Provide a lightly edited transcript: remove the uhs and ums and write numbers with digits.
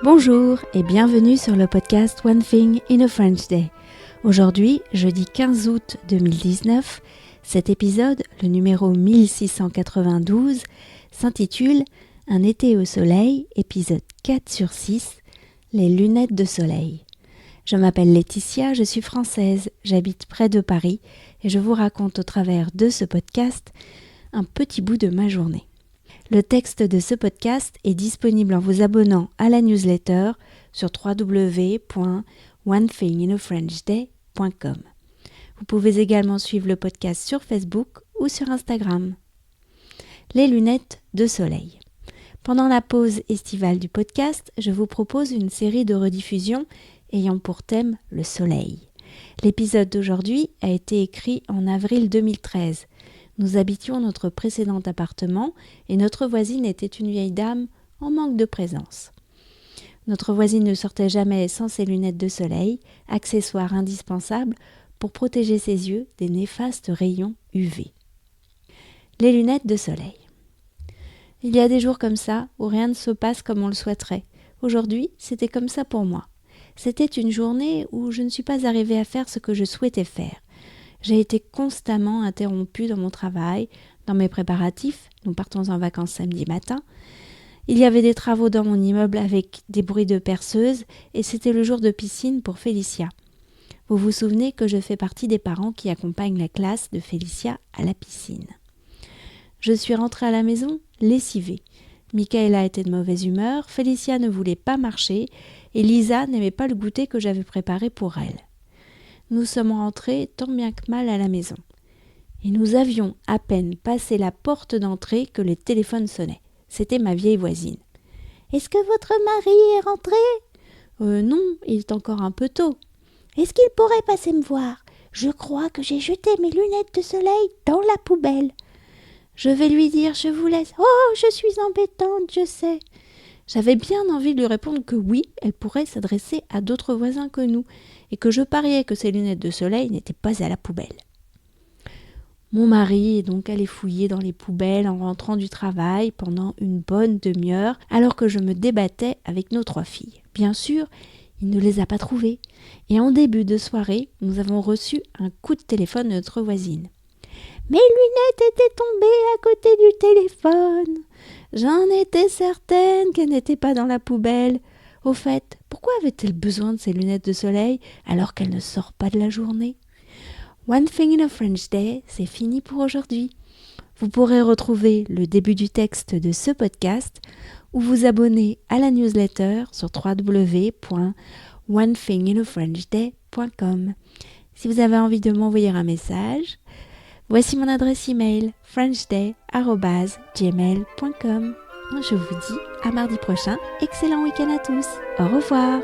Bonjour et bienvenue sur le podcast One Thing in a French Day. Aujourd'hui, jeudi 15 août 2019, cet épisode, le numéro 1692, s'intitule « Un été au soleil », épisode 4 sur 6, « Les lunettes de soleil ». Je m'appelle Laetitia, je suis française, j'habite près de Paris et je vous raconte au travers de ce podcast un petit bout de ma journée. Le texte de ce podcast est disponible en vous abonnant à la newsletter sur www.onethinginafrenchday.com. Vous pouvez également suivre le podcast sur Facebook ou sur Instagram. Les lunettes de soleil. Pendant la pause estivale du podcast, je vous propose une série de rediffusions ayant pour thème le soleil. L'épisode d'aujourd'hui a été écrit en avril 2013. Nous habitions notre précédent appartement et notre voisine était une vieille dame en manque de présence. Notre voisine ne sortait jamais sans ses lunettes de soleil, accessoire indispensable pour protéger ses yeux des néfastes rayons UV. Les lunettes de soleil. Il y a des jours comme ça où rien ne se passe comme on le souhaiterait. Aujourd'hui, c'était comme ça pour moi. C'était une journée où je ne suis pas arrivée à faire ce que je souhaitais faire. J'ai été constamment interrompue dans mon travail, dans mes préparatifs. Nous partons en vacances samedi matin. Il y avait des travaux dans mon immeuble avec des bruits de perceuse et c'était le jour de piscine pour Félicia. Vous vous souvenez que je fais partie des parents qui accompagnent la classe de Félicia à la piscine. Je suis rentrée à la maison lessivée. Michaela était de mauvaise humeur, Félicia ne voulait pas marcher et Lisa n'aimait pas le goûter que j'avais préparé pour elle. Nous sommes rentrés tant bien que mal à la maison. Et nous avions à peine passé la porte d'entrée que le téléphone sonnait. C'était ma vieille voisine. « Est-ce que votre mari est rentré ?»« Non, il est encore un peu tôt. »« Est-ce qu'il pourrait passer me voir ? Je crois que j'ai jeté mes lunettes de soleil dans la poubelle. »« Je vais lui dire, je vous laisse. »« Oh, je suis embêtante, je sais. » J'avais bien envie de lui répondre que oui, elle pourrait s'adresser à d'autres voisins que nous, et que je pariais que ses lunettes de soleil n'étaient pas à la poubelle. Mon mari est donc allé fouiller dans les poubelles en rentrant du travail pendant une bonne demi-heure, alors que je me débattais avec nos 3 filles. Bien sûr, il ne les a pas trouvées, et en début de soirée, nous avons reçu un coup de téléphone de notre voisine. « Mes lunettes étaient tombées à côté du téléphone. J'en étais certaine qu'elles n'étaient pas dans la poubelle. Au fait, pourquoi avait-elle besoin de ces lunettes de soleil alors qu'elle ne sort pas de la journée ? One Thing in a French Day, c'est fini pour aujourd'hui. Vous pourrez retrouver le début du texte de ce podcast ou vous abonner à la newsletter sur www.onethinginafrenchday.com. Si vous avez envie de m'envoyer un message, voici mon adresse email frenchday@gmail.com. Je vous dis à mardi prochain. Excellent week-end à tous. Au revoir.